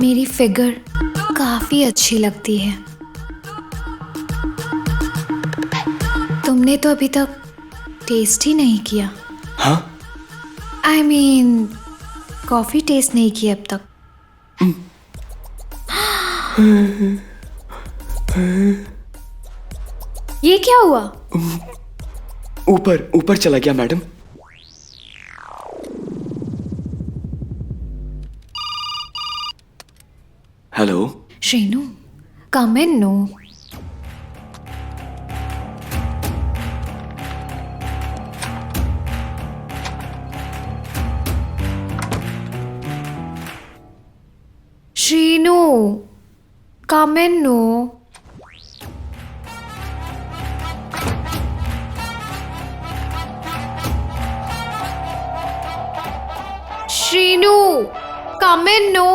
मेरी फिगर काफी अच्छी लगती है। तुमने तो अभी तक टेस्ट ही नहीं किया। हाँ? आई मीन कॉफी टेस्ट नहीं की अब तक। ये क्या हुआ? ऊपर ऊपर चला गया मैडम। हेलो श्रीनू, कम इन। नो, श्रीनू, कम इन। नो, श्रीनू, कम इन। नो,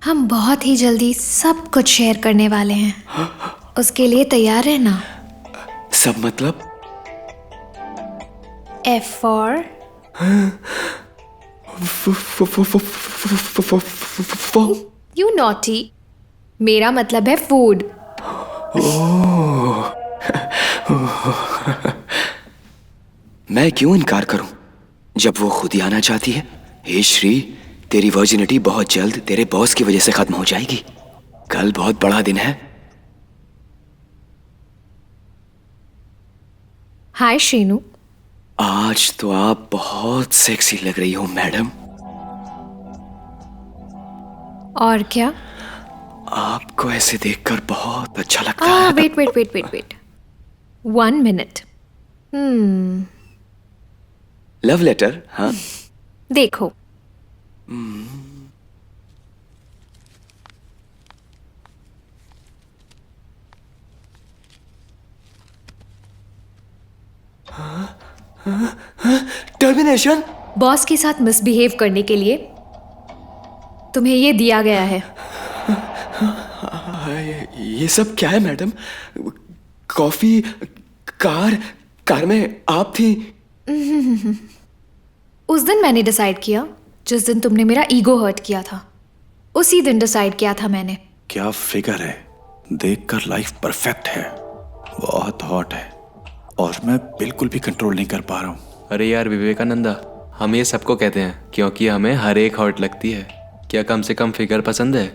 हम बहुत ही जल्दी सब कुछ शेयर करने वाले हैं। उसके लिए तैयार रहना। सब मतलब? F for you naughty। मेरा मतलब है फूड। मैं क्यों इनकार करूं जब वो खुद ही आना चाहती है। हे श्री, तेरी वर्जिनिटी बहुत जल्द तेरे बॉस की वजह से खत्म हो जाएगी। कल बहुत बड़ा दिन है। हाय श्रीनू। आज तो आप बहुत सेक्सी लग रही हो मैडम। और क्या? आपको ऐसे देखकर बहुत अच्छा लगता है। Wait wait wait wait wait, 1 minute। Love letter? हाँ। देखो, टर्मिनेशन? बॉस के साथ मिसबिहेव करने के लिए तुम्हें ये दिया गया है। ये सब क्या है मैडम? कॉफी, कार में आप थी। उस दिन मैंने डिसाइड किया, जिस दिन तुमने मेरा ईगो हर्ट किया था, उसी दिन डिसाइड किया था मैंने। क्या फिगर है, देखकर लाइफ परफेक्ट है, बहुत हॉट है और मैं बिल्कुल भी कंट्रोल नहीं कर पा रहा हूँ। अरे यार विवेकानंदा, हम ये सबको कहते हैं क्योंकि हमें हर एक हॉट लगती है। क्या कम से कम फिगर पसंद है?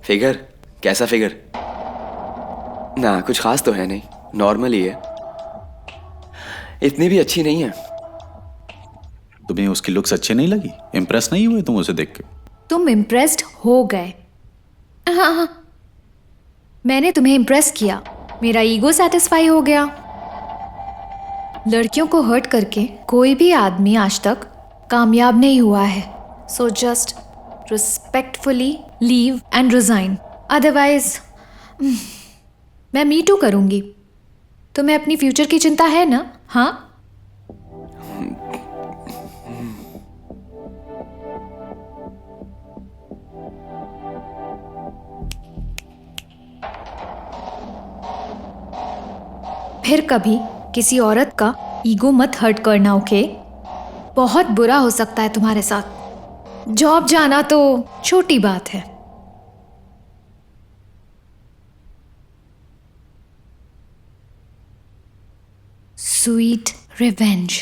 फिगर? कैसा फिगर? ना कुछ खास तो है नहीं, नॉर्मल ही है। इतनी भी अच्छी नहीं है। तुम्हें उसकी लुक्स अच्छी नहीं लगी? इम्प्रेस नहीं हुए तुम उसे देख के? तुम इम्प्रेस्ड हो गए। हाँ, मैंने तुम्हें इम्प्रेस किया, मेरा ईगो सेटिस्फाई हो गया। लड़कियों को हर्ट करके कोई भी आदमी आज तक कामयाब नहीं हुआ है। So just respectfully leave and resign, otherwise मैं मी टू करूंगी। तुम्हें अपनी फ्यूचर की चिंता है ना? हाँ, फिर कभी किसी औरत का ईगो मत हर्ट करना, ओके? बहुत बुरा हो सकता है तुम्हारे साथ। जॉब जाना तो छोटी बात है। Sweet revenge.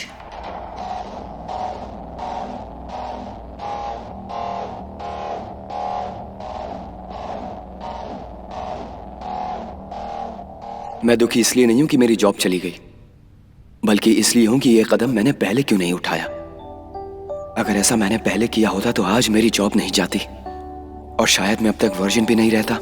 मैं दुखी इसलिए नहीं हूं कि मेरी जॉब चली गई, बल्कि इसलिए हूं कि यह कदम मैंने पहले क्यों नहीं उठाया। अगर ऐसा मैंने पहले किया होता तो आज मेरी जॉब नहीं जाती और शायद मैं अब तक वर्जिन भी नहीं रहता।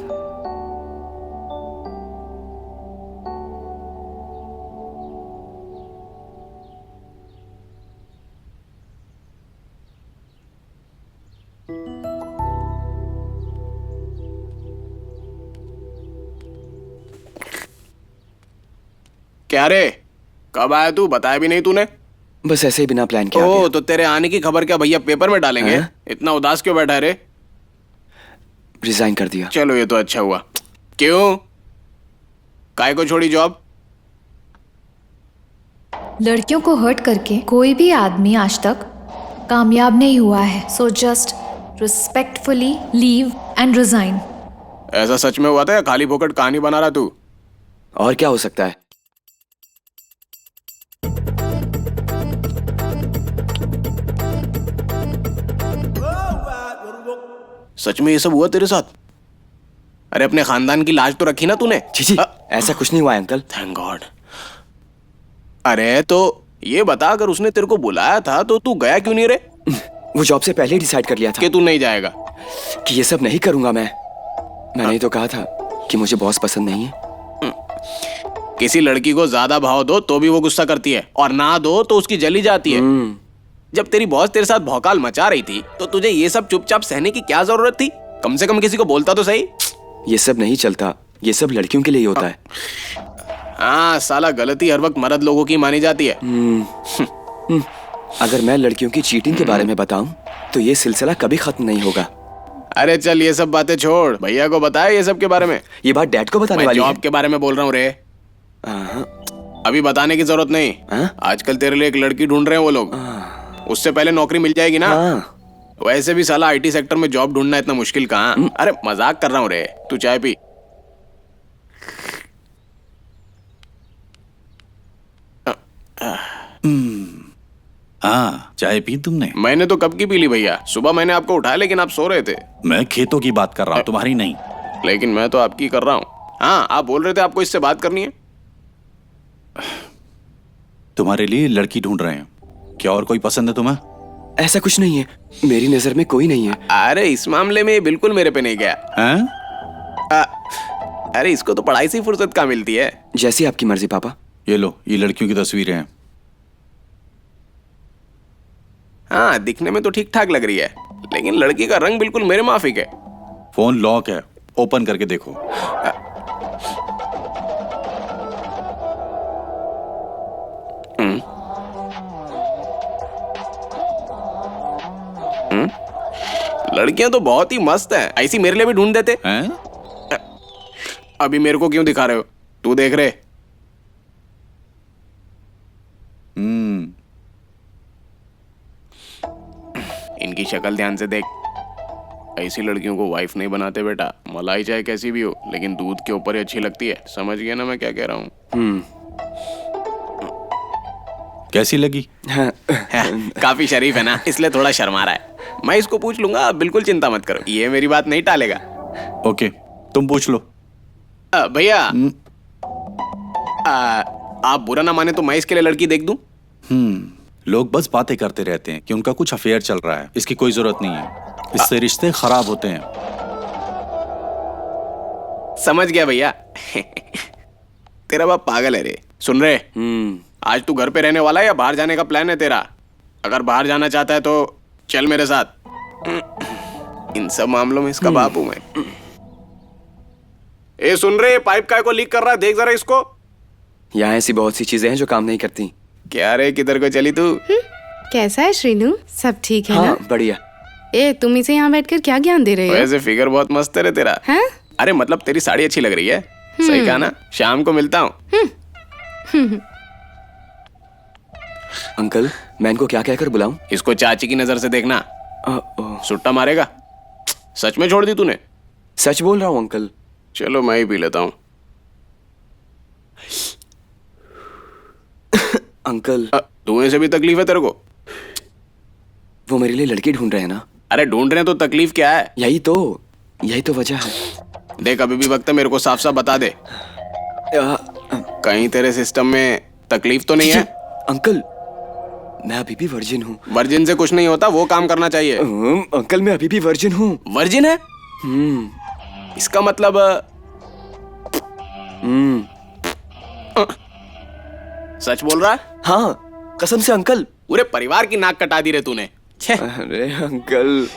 क्या रे, कब आया तू? बताया भी नहीं तूने। बस ऐसे ही बिना प्लान किया आ ओ गया। तो तेरे आने की खबर क्या भैया पेपर में डालेंगे? हाँ? इतना उदास क्यों बैठा है रे? रिजाइन कर दिया। चलो ये तो अच्छा हुआ। क्यों? काय को छोड़ी जॉब? लड़कियों को हर्ट करके कोई भी आदमी आज तक कामयाब नहीं हुआ है, so just respectfully leave and resign. ऐसा सच में हुआ था या खाली फोकट कहानी बना रहा तू? और क्या हो सकता है? सच में ये सब हुआ तेरे साथ? अरे अपने खानदान की लाज तो रखी ना तूने? जी ऐसा कुछ नहीं हुआ है अंकल। Thank God. अरे तो ये बता, अगर उसने तेरे को बुलाया था तो तू गया क्यों नहीं रे? वो जॉब से पहले ही डिसाइड कर लिया था कि तू नहीं जाएगा। कि ये सब नहीं करूंगा मैंने ही तो कहा था कि मुझे बॉस पसंद नहीं है। किसी लड़की को ज्यादा भाव दो तो भी वो गुस्सा करती है, और ना दो तो उसकी जली जाती है। जब तेरी बॉस तेरे साथ भौकाल मचा रही थी तो तुझे ये सब चुपचाप सहने की क्या जरूरत थी? कम से कम किसी को बोलता तो सही। ये सब नहीं चलता, ये सब लड़कियों के लिए ही होता है। हाँ साला, गलती हर वक्त मर्द लोगों की मानी जाती है। अगर मैं लड़कियों की चीटिंग के बारे में बताऊं तो ये सिलसिला कभी खत्म नहीं होगा। अरे चल ये सब बातें छोड़, भैया को बताया ये सब के बारे में। ये बात डैड को बताने मैं वाली है। जॉब के बारे में बोल रहा हूँ रे। हाँ, अभी बताने की जरूरत नहीं। हाँ? आजकल तेरे लिए एक लड़की ढूंढ रहे हैं वो लोग। उससे पहले नौकरी मिल जाएगी ना। हाँ। वैसे भी साला आईटी सेक्टर में जॉब ढूंढना इतना मुश्किल कहाँ? अरे मजाक कर रहा हूँ रे, तू चाय पी। हाँ, चाय पी तुमने? मैंने तो कब की पी ली भैया। सुबह मैंने आपको उठाया लेकिन आप सो रहे थे। मैं खेतों की बात कर रहा हूँ, तुम्हारी नहीं। लेकिन मैं तो आपकी कर रहा हूँ। हाँ आप बोल रहे थे आपको इससे बात करनी है। तुम्हारे लिए लड़की ढूंढ रहे हैं। क्या और कोई पसंद है तुम्हें? ऐसा कुछ नहीं है, मेरी नजर में कोई नहीं है। अरे इस मामले में ये बिल्कुल मेरे पे नहीं गया। हैं? अरे इसको तो पढ़ाई से ही फुर्सत कहाँ मिलती है। जैसी आपकी मर्जी पापा। ये लो, ये लड़कियों की तस्वीरें हैं। हाँ दिखने में तो ठीक ठाक लग रही है, लेकिन लड़की का रंग बिल्कुल मेरे माफिक है। फोन लॉक है, ओपन करके देखो। लड़कियां तो बहुत ही मस्त हैं। ऐसी मेरे लिए भी ढूंढ देते। हैं? अभी मेरे को क्यों दिखा रहे हो? तू देख रहे? इनकी शक्ल ध्यान से देख। ऐसी लड़कियों को वाइफ नहीं बनाते बेटा। मलाई चाहे कैसी भी हो, लेकिन दूध के ऊपर ही अच्छी लगती है। समझ गया ना मैं क्या कह रहा हूँ? कैसी लगी? हाँ। काफी शरीफ है ना, इसलिए थोड़ा शर्मा रहा है। मैं इसको पूछ लूंगा, आप बिल्कुल चिंता मत करो, ये मेरी बात नहीं टालेगा। ओके, तुम पूछ लो। भैया आप बुरा ना माने तो मैं इसके लिए लड़की देख दूं? लोग बस बातें करते रहते हैं कि उनका कुछ अफेयर चल रहा है। इसकी कोई जरूरत नहीं है, इससे रिश्ते खराब होते हैं। समझ गया भैया। तेरा बाप पागल है रे। सुन रहे, आज तू घर पे रहने वाला है या बाहर जाने का प्लान है तेरा? अगर बाहर जाना चाहता है तो चल मेरे साथ। इन सब मामलों में इसका बाप हूं मैं। ए सुन रहे, पाइप काय को लीक कर रहा है, देख जरा इसको। यहाँ ऐसी बहुत सी चीजें हैं जो काम नहीं करती। क्या रे, किधर को चली तू? कैसा है श्रीनू? सब ठीक है हाँ ना? बढ़िया। ए तुम इसे यहाँ बैठकर क्या ज्ञान दे रहे हो? वैसे फिगर बहुत मस्त है रे तेरा। हैं? अरे मतलब तेरी साड़ी अच्छी लग रही है। सही कहा ना? शाम को मिलता हूँ। अंकल मैं इनको क्या कहकर बुलाऊं? इसको चाची की नजर से देखना, ओ, सुट्टा मारेगा। सच में छोड़ दी तूने? सच बोल रहा हूँ अंकल। चलो मैं ही पी लेता हूँ। अंकल धुएं से भी तकलीफ है तेरे को? वो मेरे लिए लड़की ढूंढ रहे हैं ना। अरे ढूंढ रहे हैं तो तकलीफ क्या है? यही तो वजह है। देख अभी भी वक्त है, मेरे को साफ साफ बता दे। कहीं तेरे सिस्टम में तकलीफ तो नहीं है? अंकल मैं अभी भी वर्जिन हूँ। वर्जिन से कुछ नहीं होता, वो काम करना चाहिए। अंकल मैं अभी भी वर्जिन हूँ। वर्जिन है? इसका मतलब सच बोल रहा है? हाँ कसम से अंकल। पूरे परिवार की नाक कटा दी रे तूने। छे, अरे अंकल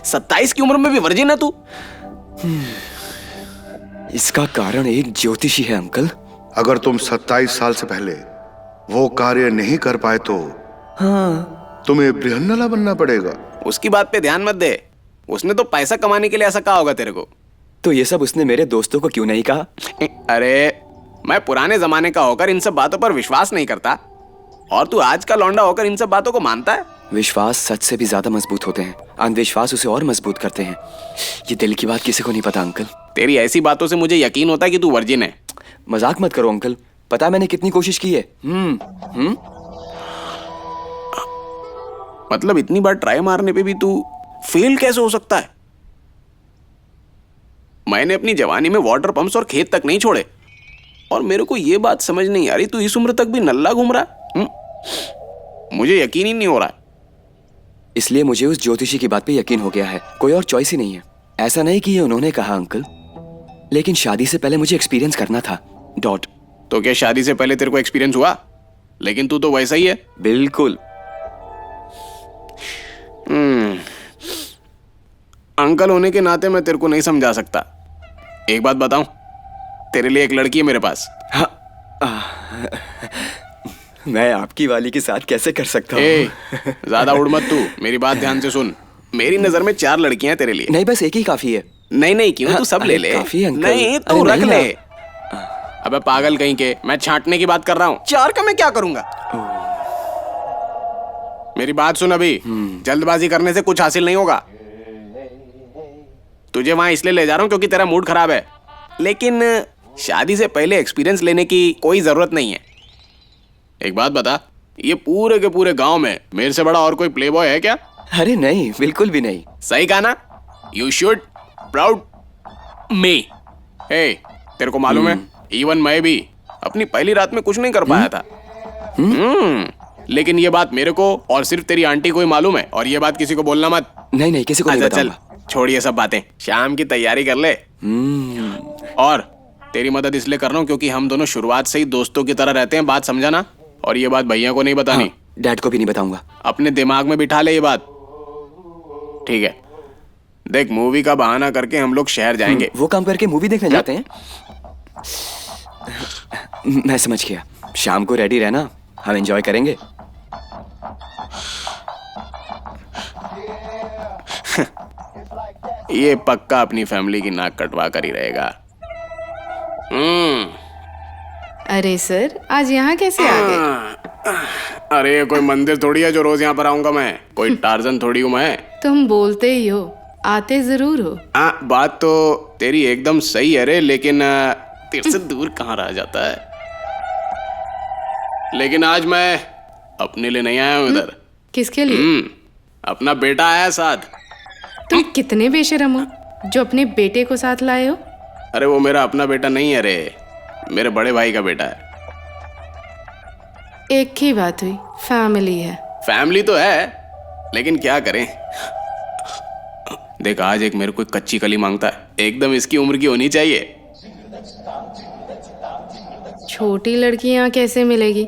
27 की उम्र में भी वर्जिन है तू? इसका कारण एक ज्योतिषी है अंकल। अगर तुम 27 साल से पहले वो कार्य नहीं कर पाए तो तुम्हें बृहन्नला बनना पड़ेगा। उसकी बात पे ध्यान मत दे। उसने तो पैसा कमाने के लिए ऐसा कहा होगा तेरे को। तो ये सब उसने मेरे दोस्तों को क्यों नहीं कहा? अरे मैं पुराने जमाने का होकर इन सब बातों पर विश्वास नहीं करता, और तू आज का लौंडा होकर इन सब बातों को मानता है। विश्वास सच से भी ज्यादा मजबूत होते हैं, अंधविश्वास उसे और मजबूत करते हैं। ये दिल की बात किसी को नहीं पता अंकल। तेरी ऐसी बातों से मुझे यकीन होता है कि तू वर्जिन है। मजाक मत करो अंकल, पता है मैंने कितनी कोशिश की है। मतलब इतनी बार ट्राई मारने पे भी तू फेल कैसे हो सकता है? मैंने अपनी जवानी में वाटर पंप्स और खेत तक नहीं छोड़े, और मेरे को ये बात समझ नहीं आ रही तू इस उम्र तक भी नल्ला घूम रहा है। मुझे यकीन ही नहीं हो रहा है। इसलिए मुझे उस ज्योतिषी की बात पे यकीन हो गया है, कोई और चॉइस ही नहीं है। ऐसा नहीं कि ये उन्होंने कहा अंकल, लेकिन शादी से पहले मुझे एक्सपीरियंस करना था। डॉट। तो क्या शादी से पहले तेरे को एक्सपीरियंस हुआ? लेकिन तू तो वैसा ही है। बिल्कुल। अंकल होने के नाते मैं तेरे को नहीं समझा सकता। एक बात बताऊं, तेरे लिए एक लड़की है मेरे पास। मैं आपकी वाली के साथ कैसे कर सकता हूँ? ज्यादा उड़ मत तू, मेरी बात ध्यान से सुन। मेरी नजर में 4 लड़कियां तेरे लिए। नहीं, बस एक ही काफी है। नहीं नहीं, क्यों? तू सब ले ले। काफी अंकल। नहीं तू अरे रख नहीं ले। अबे पागल कहीं के, मैं छांटने की बात कर रहा हूँ। 4 का मैं क्या करूंगा? मेरी बात सुन, अभी जल्दबाजी करने से कुछ हासिल नहीं होगा। तुझे वहां इसलिए ले जा रहा हूं क्योंकि तेरा मूड खराब है, लेकिन शादी से पहले एक्सपीरियंस लेने की कोई जरूरत नहीं है। एक बात बता, ये पूरे के पूरे गांव में मेरे से बड़ा और कोई प्लेबॉय है क्या? अरे नहीं, बिल्कुल भी नहीं। सही कहा ना? यू शुड प्राउड मी। हे, तेरे को मालूम है, इवन मैं भी अपनी पहली रात में कुछ नहीं कर पाया था। लेकिन ये बात मेरे को और सिर्फ तेरी आंटी को ही मालूम है, और ये बात किसी को बोलना मत। नहीं नहीं, किसी को नहीं चल बताऊंगा। छोड़ ये सब बातें, शाम की तैयारी कर ले। और तेरी मदद इसलिए कर रहा हूँ क्योंकि हम दोनों शुरुआत से ही दोस्तों की तरह रहते हैं, बात समझा ना? और ये बात भैया को नहीं बतानी। हाँ, डैड को भी नहीं बताऊंगा। अपने दिमाग में बिठा ले ये बात, ठीक है? देख, मूवी का बहाना करके हम लोग शहर जाएंगे। वो काम करके मूवी देखने जाते हैं? मैं समझ गया। शाम को रेडी रहना, हम एंजॉय करेंगे। ये पक्का अपनी फैमिली की नाक कटवा कर ही रहेगा। अरे सर, आज यहाँ कैसे आ गए? अरे ये कोई मंदिर थोड़ी है जो रोज यहाँ पर आऊंगा मैं। कोई टार्जन थोड़ी हूँ मैं। तुम बोलते ही हो, आते जरूर हो। बात तो तेरी एकदम सही है रे, लेकिन तेरे से दूर कहाँ रह जाता है। लेकिन आज मैं अपने लिए नहीं आया हूँ इधर। किसके लिए? अपना बेटा आया साथ। तुम कितने बेशरम हो जो अपने बेटे को साथ लाए हो? अरे वो मेरा अपना बेटा नहीं है रे, मेरे बड़े भाई का बेटा है। एक ही बात हुई, फैमिली है। फैमिली तो है, लेकिन क्या करें। देख, आज एक मेरे को कच्ची कली मांगता है, एकदम इसकी उम्र की होनी चाहिए। छोटी लड़की यहाँ कैसे मिलेगी?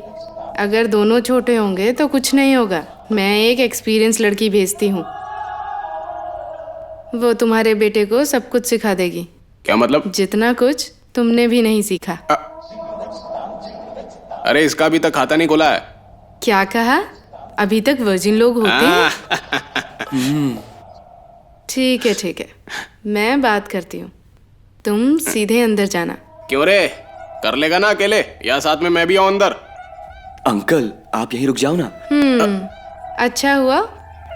अगर दोनों छोटे होंगे तो कुछ नहीं होगा। मैं एक एक्सपीरियंस लड़की भेजती हूँ, वो तुम्हारे बेटे को सब कुछ सिखा देगी। क्या मतलब? जितना कुछ तुमने भी नहीं सीखा। अरे इसका अभी तक खाता नहीं खुला है। क्या कहा? अभी तक वर्जिन लोग होते हैं? ठीक है ठीक है, मैं बात करती हूँ, तुम सीधे अंदर जाना। क्यों रे, कर लेगा ना अकेले, या साथ में मैं भी आऊँ अंदर? अंकल, आप यहीं रुक जाओ ना। अच्छा हुआ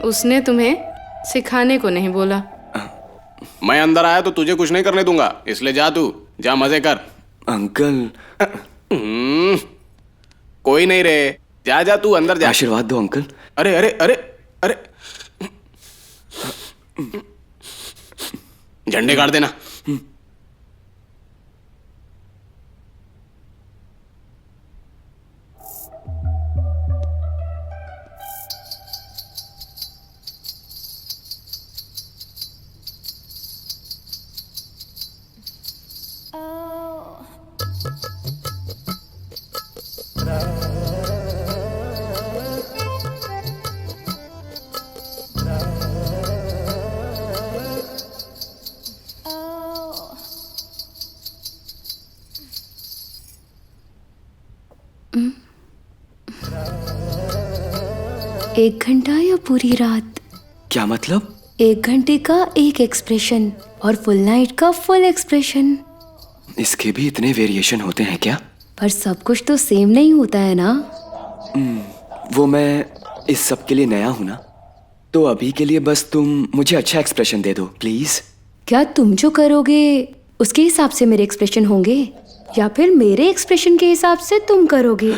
उसने तुम्हें सिखाने को नहीं बोला। मैं अंदर आया तो तुझे कुछ नहीं करने दूंगा, इसलिए जा, तू जा, मजे कर। अंकल। कोई नहीं रे, जा जा, तू अंदर जा। आशीर्वाद दो अंकल। अरे अरे अरे अरे, झंडे काट देना। 1 घंटा या पूरी रात? क्या मतलब? 1 घंटे का एक एक्सप्रेशन और फुल नाइट का फुल एक्सप्रेशन। इसके भी इतने वेरिएशन होते हैं क्या? पर सब कुछ तो सेम नहीं होता है ना। वो मैं इस सब के लिए नया हूं ना, तो अभी के लिए बस तुम मुझे अच्छा एक्सप्रेशन दे दो प्लीज। क्या तुम जो करोगे उसके हिसाब से मेरे एक्सप्रेशन होंगे, या फिर मेरे एक्सप्रेशन के हिसाब से तुम करोगे?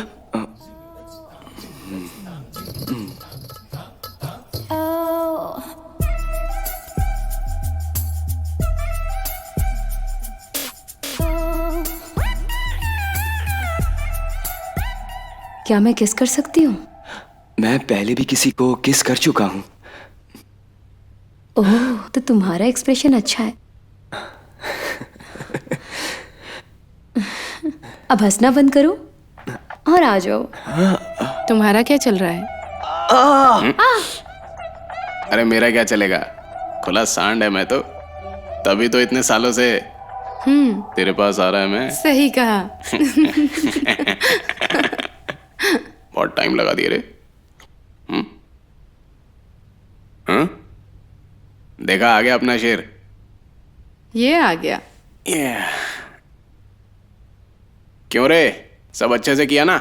क्या मैं किस कर सकती हूँ? मैं पहले भी किसी को किस कर चुका हूँ। ओह, तो तुम्हारा एक्सप्रेशन अच्छा है। अब हंसना बंद करो और आ जाओ। तुम्हारा क्या चल रहा है? अरे मेरा क्या चलेगा, खुला सांड है मैं तो, तभी तो इतने सालों से तेरे पास आ रहा है मैं। सही कहा। बहुत टाइम लगा दिए रे। हाँ? देखा आ गया अपना शेर। ये आ गया। क्यों रे, सब अच्छे से किया ना?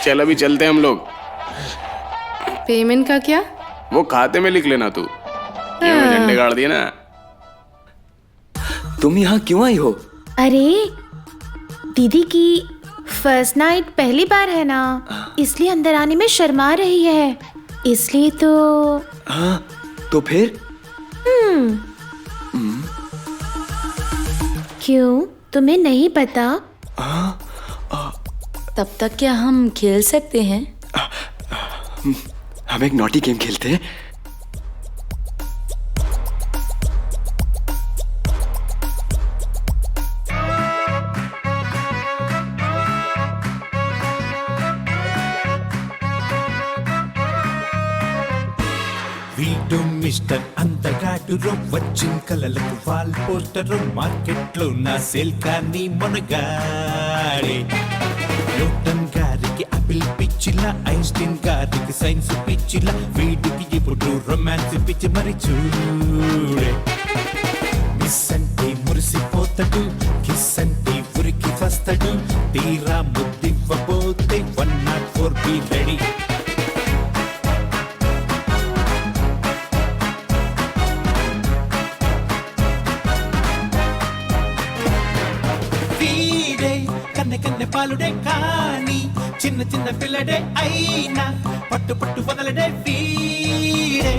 चल अभी चलते हैं हम लोग। पेमेंट का क्या? वो खाते में लिख लेना तू। ये मैं झंडे गाड़ दिए ना। तुम यहाँ क्यों आई हो? अरे दीदी की फर्स्ट नाइट पहली बार है ना, इसलिए अंदर आने में शर्मा रही है, इसलिए तो। हाँ तो फिर? क्यों, तुम्हें नहीं पता? तब तक क्या हम खेल सकते हैं? हम एक नॉटी गेम खेलते हैं। వీడు మిస్టర్ అందగాడు వచ్చిన కలలకు వాల్ పోస్టర్ మార్కెట్ లో నా సేల్ కానీ మునగాడే. న్యూటన్ గారికి ఆపిల్ పిచ్చిలా, ఐన్స్టీన్ గారికి సైన్స్ పిచ్చిలా, వీడికి ఇప్పుడు రొమాన్స్ పిచ్చి మరి చూడే. మిస్ అంటే మురిసిపోతాడు, కిస్ అంటే ఉరికి వస్తాడు, తీరా ముద్దివ్వబోతే 104 బి రెడీ. కన్నె పాలుడే కాని చిన్న చిన్న పిల్లడే అయినా పట్టు పట్టు వదలడే వీడే.